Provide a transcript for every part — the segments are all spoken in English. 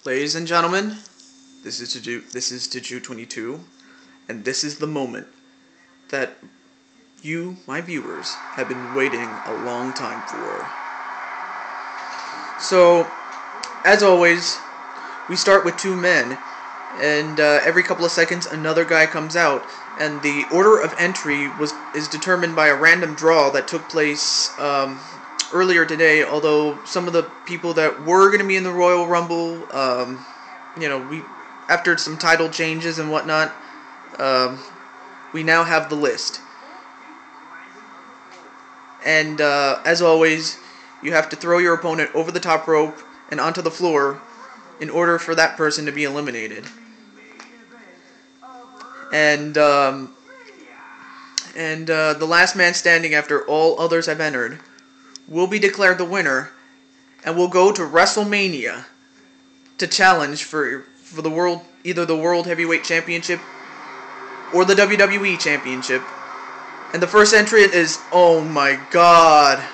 Ladies and gentlemen, this is to Jew 22, and this is the moment that you, my viewers, have been waiting a long time for. So, as always, we start with two men, and every couple of seconds another guy comes out, and the order of entry is determined by a random draw that took place earlier today, although some of the people that were going to be in the Royal Rumble, after some title changes and whatnot, we now have the list. And as always, you have to throw your opponent over the top rope and onto the floor in order for that person to be eliminated. And the last man standing after all others have entered will be declared the winner and will go to Wrestlemania to challenge for the world, either the World Heavyweight Championship or the WWE Championship. And the first entrant is, oh my god,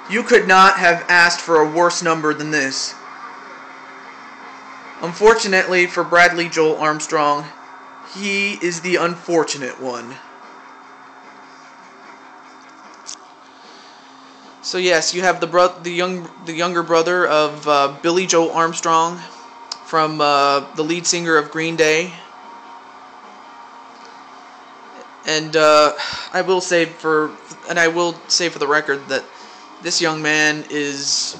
you could not have asked for a worse number than this. Unfortunately for Bradley Joel Armstrong, he is the unfortunate one. So yes, you have the younger brother of Billy Joel Armstrong, from the lead singer of Green Day. And I will say for the record that this young man is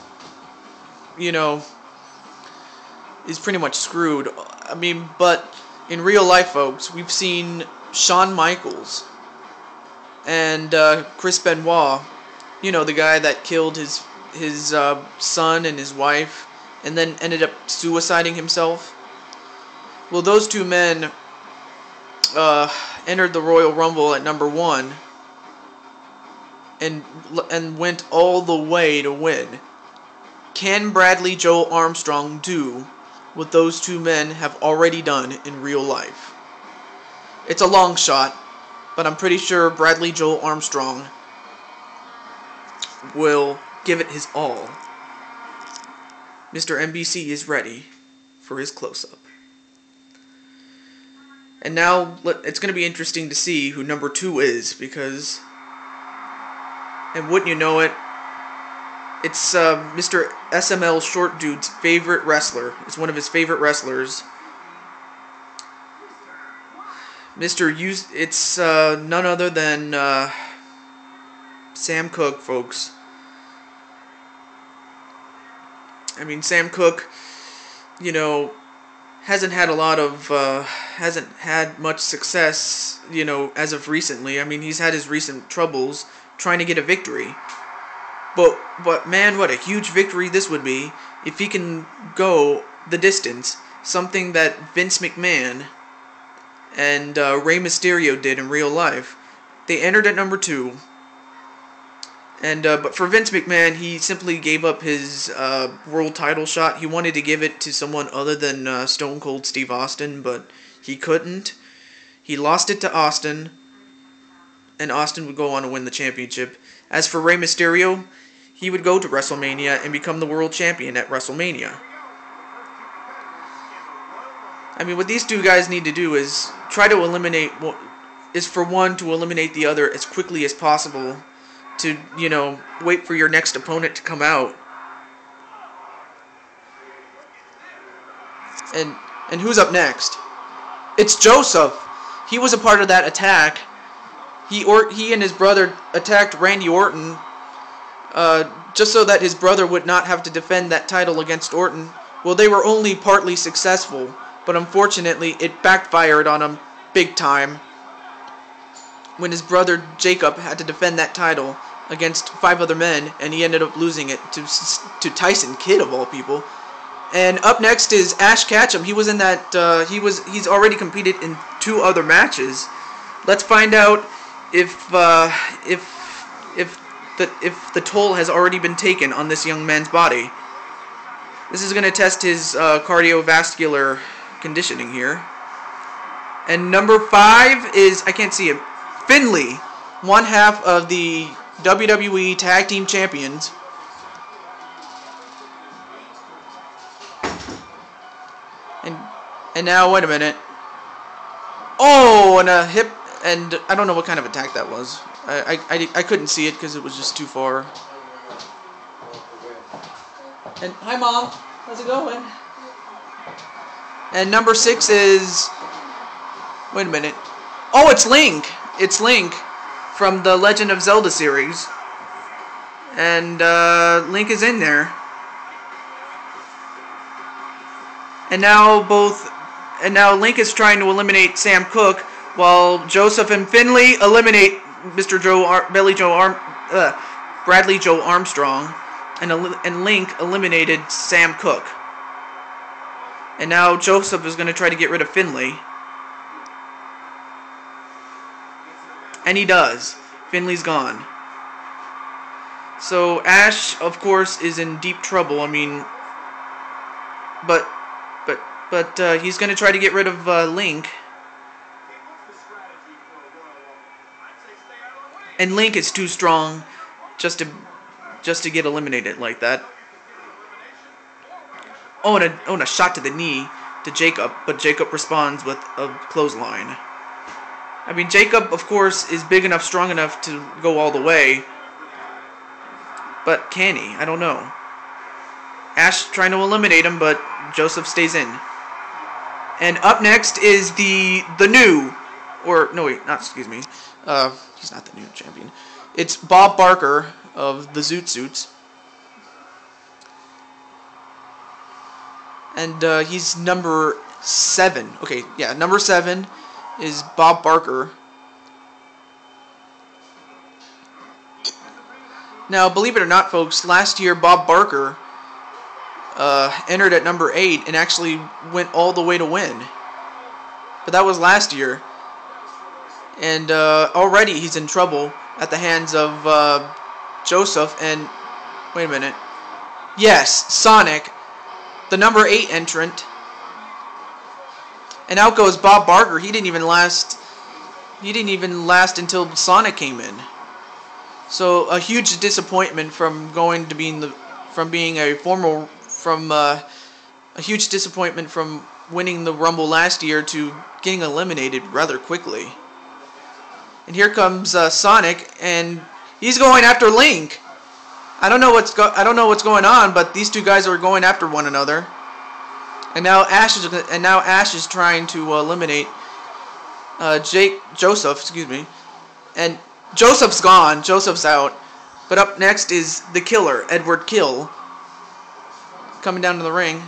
pretty much screwed. I mean, but in real life, folks, we've seen Shawn Michaels and Chris Benoit, the guy that killed his son and his wife and then ended up suiciding himself. Well, those two men entered the Royal Rumble at number 1 and went all the way to win. Can Bradley Joel Armstrong do what those two men have already done in real life? It's a long shot, but I'm pretty sure Bradley Joel Armstrong will give it his all. Mr. NBC is ready for his close-up. And now, it's going to be interesting to see who number 2 is, because, and wouldn't you know it, it's Mr. SML Short Dude's favorite wrestler. It's one of his favorite wrestlers. It's none other than Sam Cooke, folks. I mean, Sam Cooke, hasn't had much success, as of recently. I mean, he's had his recent troubles trying to get a victory. But man, what a huge victory this would be if he can go the distance. Something that Vince McMahon and Rey Mysterio did in real life. They entered at number 2. And but for Vince McMahon, he simply gave up his world title shot. He wanted to give it to someone other than Stone Cold Steve Austin, but he couldn't. He lost it to Austin, and Austin would go on to win the championship. As for Rey Mysterio, he would go to WrestleMania and become the world champion at WrestleMania. I mean, what these two guys need to do is try to eliminate the other as quickly as possible. To, wait for your next opponent to come out. And who's up next? It's Joseph. He was a part of that attack. He and his brother attacked Randy Orton, just so that his brother would not have to defend that title against Orton. Well, they were only partly successful, but unfortunately it backfired on him big time when his brother Jacob had to defend that title against 5 other men, and he ended up losing it to Tyson Kidd, of all people. And up next is Ash Ketchum. He was in that. He's already competed in 2 other matches. Let's find out if the toll has already been taken on this young man's body. This is going to test his cardiovascular conditioning here. And number 5 is, I can't see it, Finlay, one half of the WWE Tag Team Champions. And now, wait a minute. Oh, and a hip, and I don't know what kind of attack that was. I couldn't see it because it was just too far. And hi, Mom. How's it going? And number 6 is... Wait a minute. Oh, it's Link. It's Link from the Legend of Zelda series. And Link is in there. And now Link is trying to eliminate Sam Cooke, while Joseph and Finley eliminate Bradley Joe Armstrong, and Link eliminated Sam Cooke. And now Joseph is going to try to get rid of Finley. And he does. Finley's gone. So Ash, of course, is in deep trouble. I mean, but he's going to try to get rid of Link. And Link is too strong just to get eliminated like that. Oh, and a shot to the knee to Jacob, but Jacob responds with a clothesline. I mean, Jacob, of course, is big enough, strong enough to go all the way. But can he? I don't know. Ash trying to eliminate him, but Joseph stays in. And up next is the new, or no wait, not excuse me. He's not the new champion. It's Bob Barker of the Zoot Suits. And he's number 7. Okay, yeah, number 7 is Bob Barker. Now, believe it or not, folks, last year Bob Barker entered at number 8 and actually went all the way to win. But that was last year. And already he's in trouble at the hands of Joseph and... Wait a minute. Yes, Sonic, the number 8 entrant. And out goes Bob Barker. He didn't even last until Sonic came in. So a huge disappointment from a huge disappointment from winning the Rumble last year to getting eliminated rather quickly. And here comes Sonic, and he's going after Link. I don't know what's going on, but these two guys are going after one another. And now Ash is trying to eliminate Joseph, excuse me. And Joseph's gone. Joseph's out. But up next is the Killer, Edward Kill, coming down to the ring.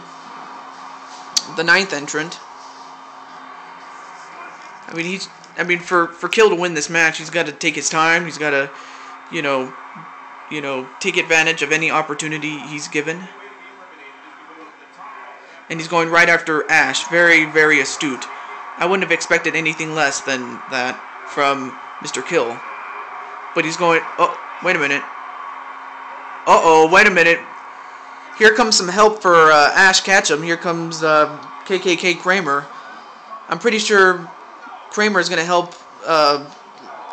The 9th entrant. I mean, for Kill to win this match, he's got to take his time. He's got to, you know, take advantage of any opportunity he's given. And he's going right after Ash. Very, very astute. I wouldn't have expected anything less than that from Mr. Kill. But he's going... Oh, wait a minute. Uh-oh, wait a minute. Here comes some help for Ash Ketchum. Here comes KKK Kramer. I'm pretty sure Kramer is going to help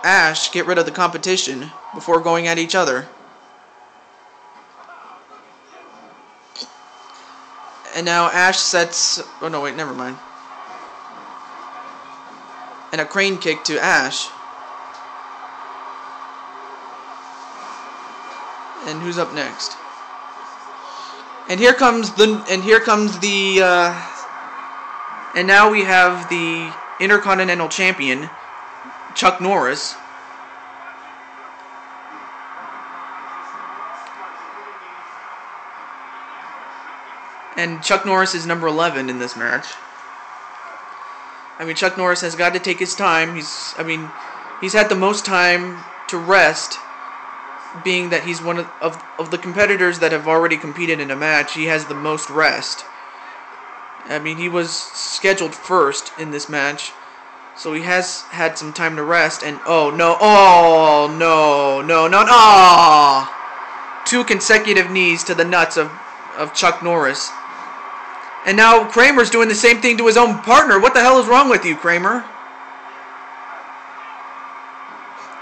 Ash get rid of the competition before going at each other. And now Ash sets... Oh, no, wait, never mind. And a crane kick to Ash. And who's up next? And here comes the... And now we have the Intercontinental Champion, Chuck Norris. And Chuck Norris is number 11 in this match. I mean, Chuck Norris has got to take his time. He's had the most time to rest, being that he's one of the competitors that have already competed in a match. He has the most rest. I mean, he was scheduled first in this match, so he has had some time to rest. And oh no, 2 consecutive knees to the nuts of Chuck Norris. And now Kramer's doing the same thing to his own partner. What the hell is wrong with you, Kramer?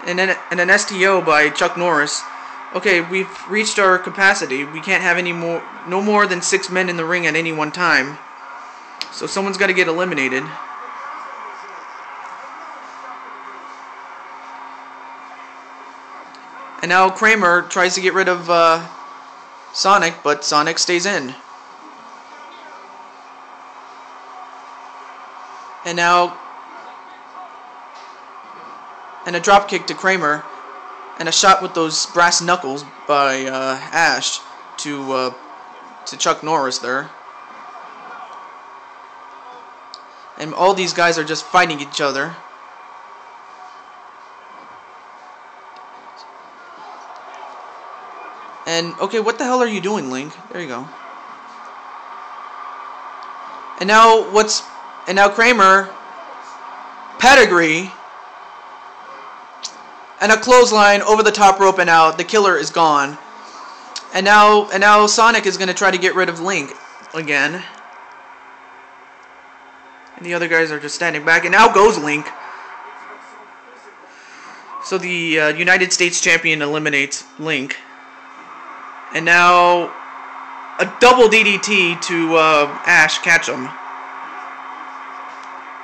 And an STO by Chuck Norris. Okay, we've reached our capacity. We can't have no more than 6 men in the ring at any one time. So someone's got to get eliminated. And now Kramer tries to get rid of Sonic, but Sonic stays in. And now... And a drop kick to Kramer. And a shot with those brass knuckles by Ash to Chuck Norris there. And all these guys are just fighting each other. And, okay, what the hell are you doing, Link? There you go. And now Kramer, pedigree, and a clothesline over the top rope and out. The killer is gone. And now Sonic is going to try to get rid of Link again. And the other guys are just standing back. And now goes Link. So the United States champion eliminates Link. And now a double DDT to Ash Ketchum.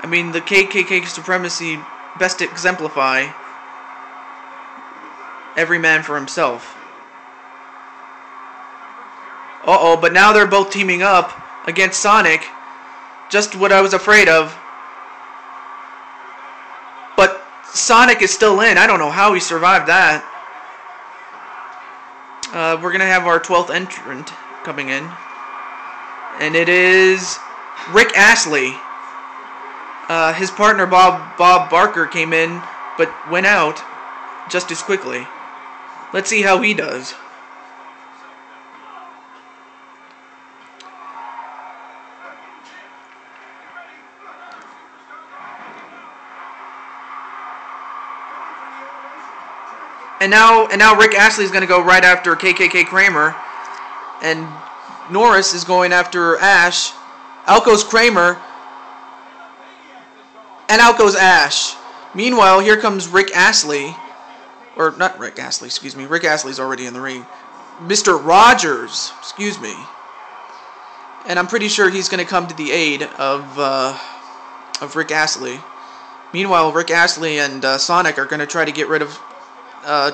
I mean, the KKK supremacy best exemplify every man for himself. Uh-oh, but now they're both teaming up against Sonic. Just what I was afraid of. But Sonic is still in. I don't know how he survived that. We're going to have our 12th entrant coming in. And it is Rick Astley. His partner Bob Barker came in, but went out just as quickly. Let's see how he does. And now Rick Astley is going to go right after KKK Kramer, and Norris is going after Ash. Out goes Kramer, and out goes Ash. Meanwhile, here comes Rick Astley, or not Rick Astley, excuse me. Rick Astley's already in the ring. Mr. Rogers, excuse me. And I'm pretty sure he's going to come to the aid of Rick Astley. Meanwhile, Rick Astley and Sonic are going to try to get rid of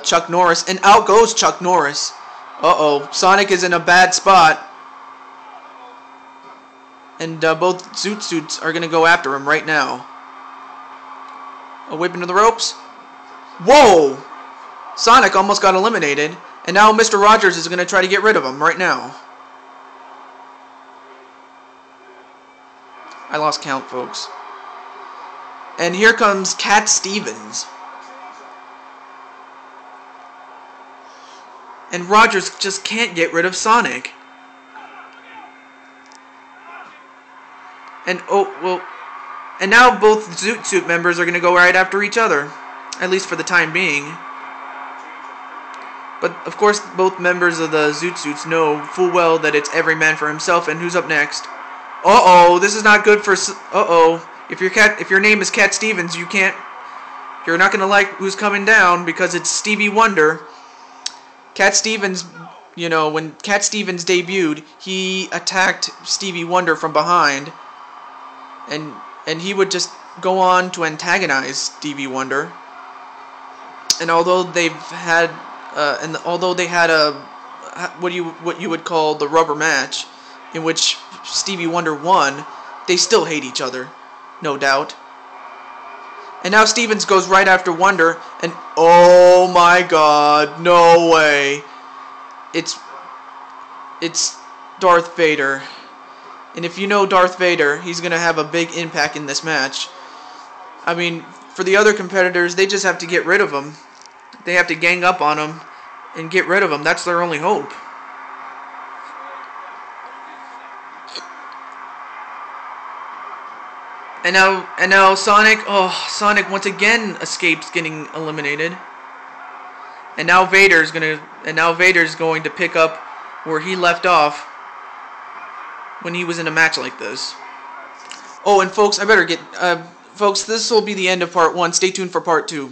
Chuck Norris, and out goes Chuck Norris. Uh-oh, Sonic is in a bad spot. And both Zoot Suits are going to go after him right now. A whip into the ropes. Whoa! Sonic almost got eliminated, and now Mr. Rogers is going to try to get rid of him right now. I lost count, folks. And here comes Cat Stevens. And Rogers just can't get rid of Sonic. And and now both Zoot Suit members are going to go right after each other, at least for the time being. But of course, both members of the Zoot Suits know full well that it's every man for himself. And who's up next? Uh-oh, this is not good for. Uh-oh, if your name is Cat Stevens, you're not going to like who's coming down because it's Stevie Wonder. Cat Stevens, you know, when Cat Stevens debuted, he attacked Stevie Wonder from behind, and he would just go on to antagonize Stevie Wonder. And although they had a what you would call the rubber match, in which Stevie Wonder won, they still hate each other, no doubt. And now Stevens goes right after Wonder, and oh my God, no way. It's Darth Vader. And if you know Darth Vader, he's going to have a big impact in this match. I mean, for the other competitors, they just have to get rid of him. They have to gang up on him and get rid of him. That's their only hope. And now Sonic, Sonic once again escapes getting eliminated. And now Vader's going to pick up where he left off when he was in a match like this. Oh, and folks, folks, this will be the end of part 1. Stay tuned for part 2.